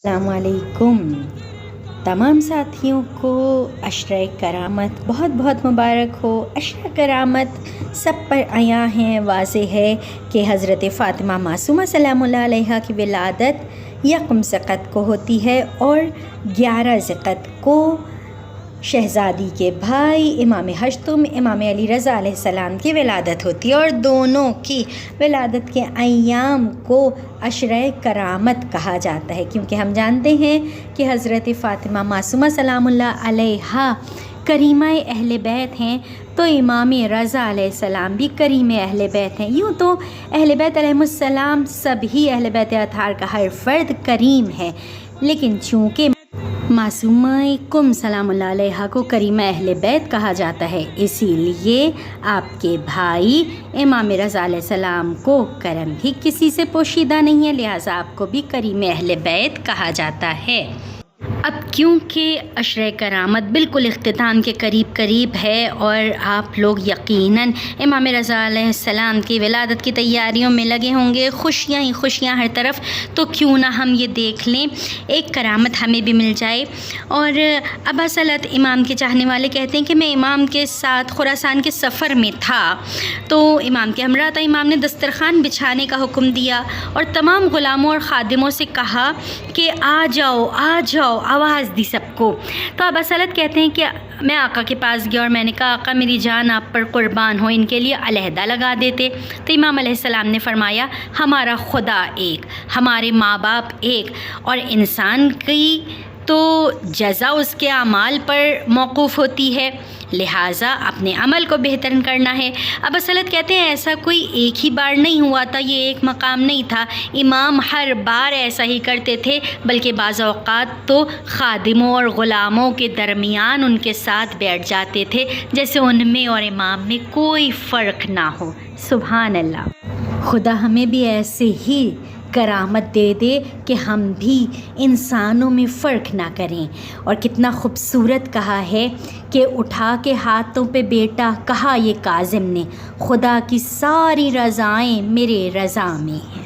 السلام علیکم تمام ساتھیوں کو عشرۂ کرامت بہت بہت مبارک ہو۔ عشرۂ کرامت سب پر عیاں ہیں، واضح ہے کہ حضرت فاطمہ معصومہ سلام اللہ علیہا کی ولادت یکم ذقت کو ہوتی ہے اور 11 ذقت کو شہزادی کے بھائی امام ہشتم امام علی رضا علیہ السلام کی ولادت ہوتی ہے، اور دونوں کی ولادت کے ایام کو عشرۂ کرامت کہا جاتا ہے، کیونکہ ہم جانتے ہیں کہ حضرت فاطمہ معصومہ سلام اللہ علیہا کریمہ اہل بیت ہیں، تو امام رضا علیہ السلام بھی کریم اہل بیت ہیں۔ یوں تو اہل بیت علیہ السلام سبھی اہل بیت اطہار کا ہر فرد کریم ہے، لیکن چونکہ معصومہ کم سلام اللہ علیہا کو کریمہ اہل بیت کہا جاتا ہے، اسی لیے آپ کے بھائی امام رضا علیہ السلام کو کرم بھی کسی سے پوشیدہ نہیں ہے، لہٰذا آپ کو بھی کریم اہل بیت کہا جاتا ہے۔ اب کیونکہ عشرۂ کرامت بالکل اختتام کے قریب ہے اور آپ لوگ یقیناً امام رضا علیہ السلام کی ولادت کی تیاریوں میں لگے ہوں گے، خوشیاں ہی خوشیاں ہر طرف، تو کیوں نہ ہم یہ دیکھ لیں، ایک کرامت ہمیں بھی مل جائے۔ اور ابا سلط امام کے چاہنے والے کہتے ہیں کہ میں امام کے ساتھ خراسان کے سفر میں تھا، تو امام کے ہمراہ تھا، امام نے دسترخوان بچھانے کا حکم دیا اور تمام غلاموں اور خادموں سے کہا کہ آ جاؤ آ جاؤ، آواز دی سب کو۔ تو ابا سلط کہتے ہیں کہ میں آقا کے پاس گیا اور میں نے کہا آقا میری جان آپ پر قربان ہو، ان کے لیے علیحدہ لگا دیتے۔ تو امام علیہ السلام نے فرمایا ہمارا خدا ایک، ہمارے ماں باپ ایک، اور انسان کی تو جزا اس کے اعمال پر موقوف ہوتی ہے، لہٰذا اپنے عمل کو بہتر کرنا ہے۔ ابا سلط کہتے ہیں ایسا کوئی ایک ہی بار نہیں ہوا تھا، یہ ایک مقام نہیں تھا، امام ہر بار ایسا ہی کرتے تھے، بلکہ بعض اوقات تو خادموں اور غلاموں کے درمیان ان کے ساتھ بیٹھ جاتے تھے، جیسے ان میں اور امام میں کوئی فرق نہ ہو۔ سبحان اللہ، خدا ہمیں بھی ایسے ہی کرامت دے دے کہ ہم بھی انسانوں میں فرق نہ کریں۔ اور کتنا خوبصورت کہا ہے کہ اٹھا کے ہاتھوں پہ بیٹا کہا یہ کاظم نے، خدا کی ساری رضائیں میرے رضا میں ہیں۔